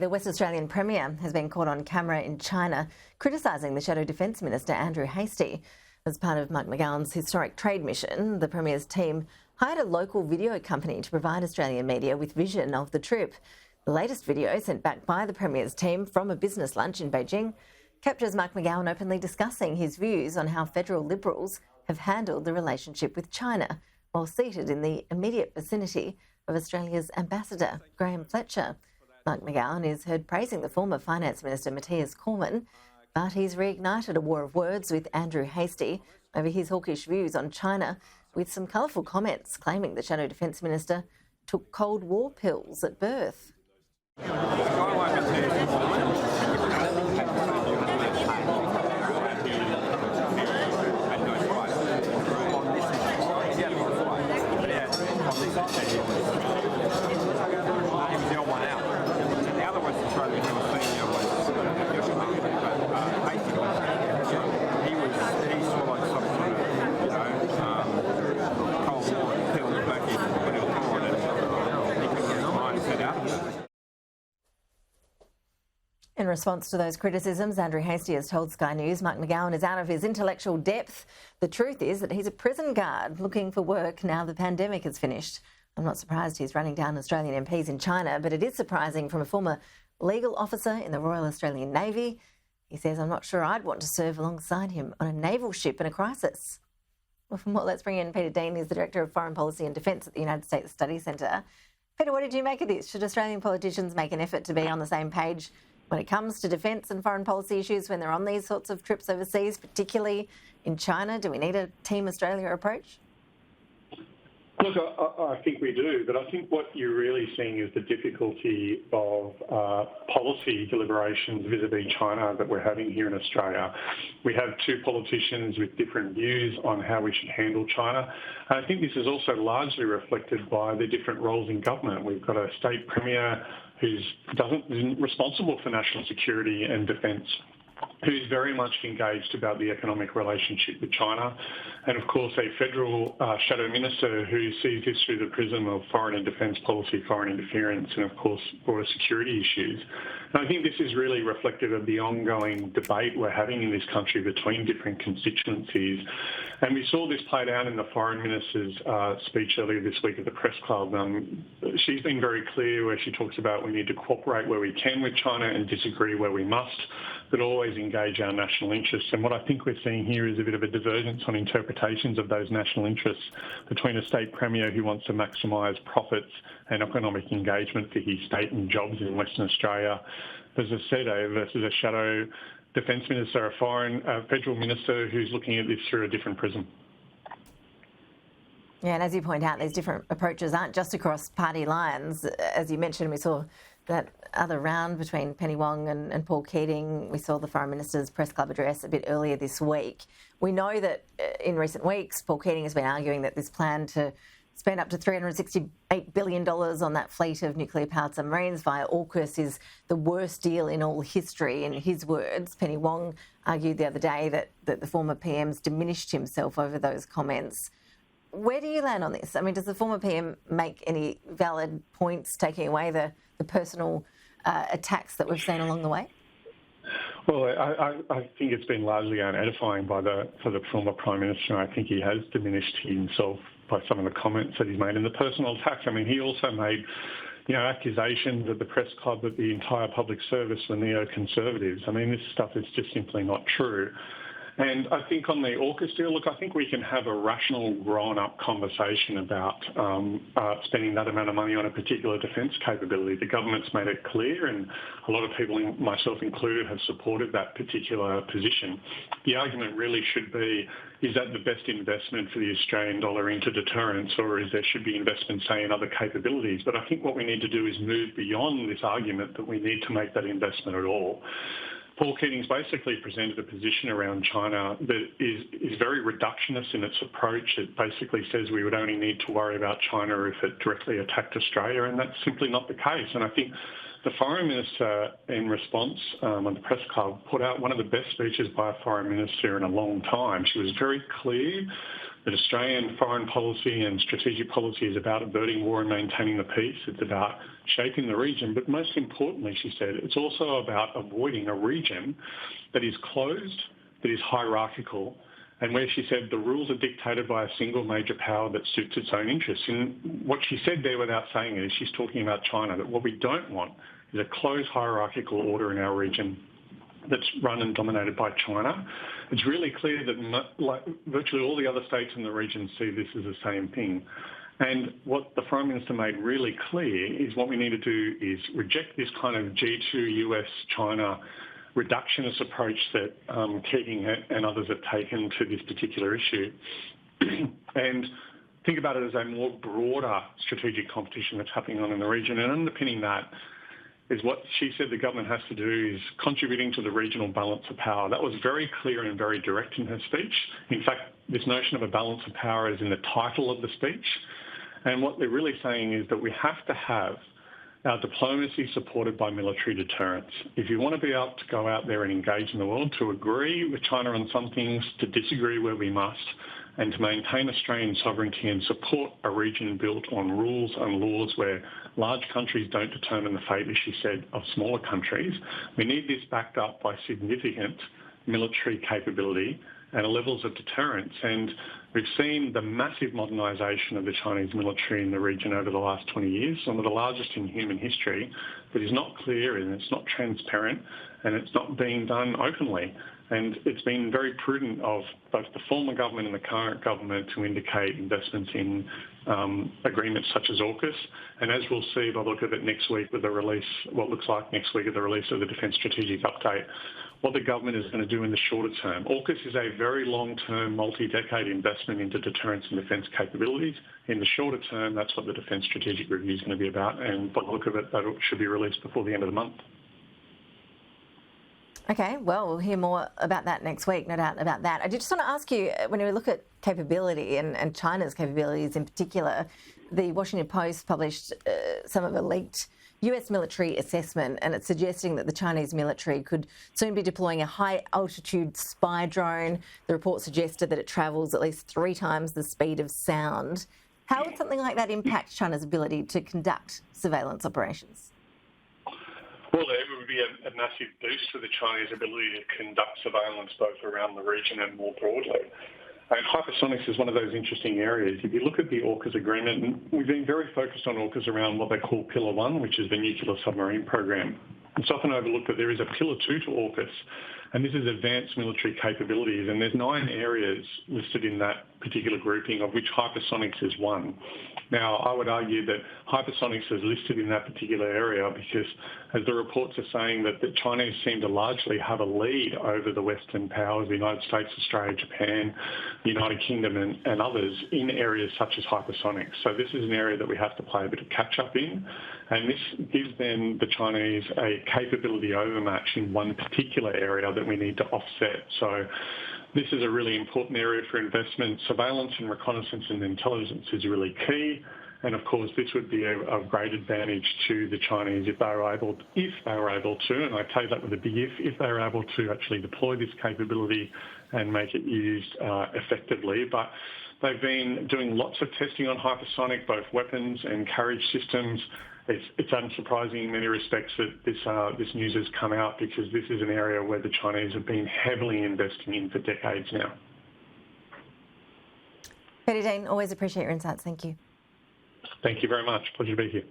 The West Australian Premier has been caught on camera in China criticising the Shadow Defence Minister Andrew Hastie. As part of Mike McGowan's historic trade mission, the Premier's team hired a local video company to provide Australian media with vision of the trip. The latest video, sent back by the Premier's team from a business lunch in Beijing, captures Mike McGowan openly discussing his views on how federal Liberals have handled the relationship with China, while seated in the immediate vicinity of Australia's ambassador, Graham Fletcher. Mike McGowan is heard praising the former Finance Minister Matthias Cormann, but he's reignited a war of words with Andrew Hastie over his hawkish views on China, with some colourful comments claiming the Shadow Defence Minister took Cold War pills at birth. In response to those criticisms, Andrew Hastie has told Sky News Mike McGowan is out of his intellectual depth. The truth is that he's a prison guard looking for work now the pandemic is finished. I'm not surprised he's running down Australian MPs in China, but it is surprising from a former legal officer in the Royal Australian Navy. He says, I'm not sure I'd want to serve alongside him on a naval ship in a crisis. Well, for more, let's bring in Peter Dean, who's the Director of Foreign Policy and Defence at the United States Study Centre. Peter, what did you make of this? Should Australian politicians make an effort to be on the same page when it comes to defence and foreign policy issues when they're on these sorts of trips overseas, particularly in China? Do we need a Team Australia approach? Look, I think we do, but I think what you're really seeing is the difficulty of policy deliberations vis-a-vis China that we're having here in Australia. We have two politicians with different views on how we should handle China. And I think this is also largely reflected by the different roles in government. We've got a state premier who's isn't responsible for national security and defence, who's very much engaged about the economic relationship with China, and of course a federal shadow minister who sees this through the prism of foreign and defence policy, foreign interference, and of course broader security issues. And I think this is really reflective of the ongoing debate we're having in this country between different constituencies. And we saw this played out in the foreign minister's speech earlier this week at the press club. She's been very clear where she talks about we need to cooperate where we can with China and disagree where we must, but always engage our national interests. And what I think we're seeing here is a bit of a divergence on interpretations of those national interests between a state premier who wants to maximise profits and economic engagement for his state and jobs in Western Australia, as I said, versus a shadow defence minister, a federal minister who's looking at this through a different prism. Yeah, and as you point out, these different approaches aren't just across party lines. As you mentioned, we saw that other round between Penny Wong and Paul Keating. We saw the Foreign Minister's press club address a bit earlier this week. We know that in recent weeks, Paul Keating has been arguing that this plan to spend up to $368 billion on that fleet of nuclear-powered submarines via AUKUS is the worst deal in all history, in his words. Penny Wong argued the other day that the former PM's diminished himself over those comments. Where do you land on this? I mean, does the former PM make any valid points, taking away the personal attacks that we've seen along the way? Well, I think it's been largely unedifying for the former Prime Minister. I think he has diminished himself by some of the comments that he's made and the personal attacks. I mean, he also made accusations at the press club that the entire public service were neoconservatives. I mean, this stuff is just simply not true. And I think on the AUKUS deal, look, I think we can have a rational, grown-up conversation about spending that amount of money on a particular defence capability. The government's made it clear, and a lot of people, myself included, have supported that particular position. The argument really should be, is that the best investment for the Australian dollar into deterrence, or is there should be investment, say, in other capabilities? But I think what we need to do is move beyond this argument that we need to make that investment at all. Paul Keating's basically presented a position around China that is very reductionist in its approach. It basically says we would only need to worry about China if it directly attacked Australia, and that's simply not the case. And I think the Foreign Minister, in response on the press club, put out one of the best speeches by a Foreign Minister in a long time. She was very clear that Australian foreign policy and strategic policy is about averting war and maintaining the peace. It's about shaping the region. But most importantly, she said, it's also about avoiding a region that is closed, that is hierarchical, and where she said the rules are dictated by a single major power that suits its own interests. And what she said there without saying it is she's talking about China, that what we don't want is a closed hierarchical order in our region that's run and dominated by China. It's really clear that virtually all the other states in the region see this as the same thing. And what the Prime Minister made really clear is what we need to do is reject this kind of G2 US-China reductionist approach that Keating and others have taken to this particular issue and think about it as a more broader strategic competition that's happening on in the region. And underpinning that is what she said the government has to do is contributing to the regional balance of power. That was very clear and very direct in her speech. In fact, this notion of a balance of power is in the title of the speech. And what they're really saying is that we have to have our diplomacy supported by military deterrence. If you want to be able to go out there and engage in the world, to agree with China on some things, to disagree where we must, and to maintain Australian sovereignty and support a region built on rules and laws where large countries don't determine the fate, as she said, of smaller countries, we need this backed up by significant military capability and levels of deterrence. And we've seen the massive modernisation of the Chinese military in the region over the last 20 years, some of the largest in human history, but is not clear and it's not transparent and it's not being done openly. And it's been very prudent of both the former government and the current government to indicate investments in agreements such as AUKUS. And as we'll see by the look of it next week with the release, what looks like next week of the release of the Defence Strategic Update, what the government is going to do in the shorter term. AUKUS is a very long-term, multi-decade investment into deterrence and defence capabilities. In the shorter term, that's what the Defence Strategic Review is going to be about. And by the look of it, that should be released before the end of the month. Okay, well, we'll hear more about that next week, no doubt about that. I just want to ask you, when we look at capability and China's capabilities in particular, the Washington Post published some of a leaked US military assessment, and it's suggesting that the Chinese military could soon be deploying a high-altitude spy drone. The report suggested that it travels at least 3 times the speed of sound. How would something like that impact China's ability to conduct surveillance operations? Well, it would be a massive boost to the Chinese ability to conduct surveillance both around the region and more broadly. And hypersonics is one of those interesting areas. If you look at the AUKUS agreement, and we've been very focused on AUKUS around what they call Pillar 1, which is the nuclear submarine program. It's often overlooked that there is a Pillar 2 to AUKUS, and this is advanced military capabilities, and there's 9 areas listed in that particular grouping, of which hypersonics is one. Now, I would argue that hypersonics is listed in that particular area because, as the reports are saying, that the Chinese seem to largely have a lead over the Western powers, the United States, Australia, Japan, the United Kingdom and others in areas such as hypersonics. So this is an area that we have to play a bit of catch-up in, and this gives then the Chinese a capability overmatch in one particular area that we need to offset. So this is a really important area for investment. Surveillance and reconnaissance and intelligence is really key. And of course, this would be of great advantage to the Chinese if they were able to, and I take that with a big if they were able to actually deploy this capability and make it used effectively. But they've been doing lots of testing on hypersonic, both weapons and carriage systems. It's unsurprising in many respects that this news has come out because this is an area where the Chinese have been heavily investing in for decades now. Keating, always appreciate your insights. Thank you. Thank you very much. Pleasure to be here.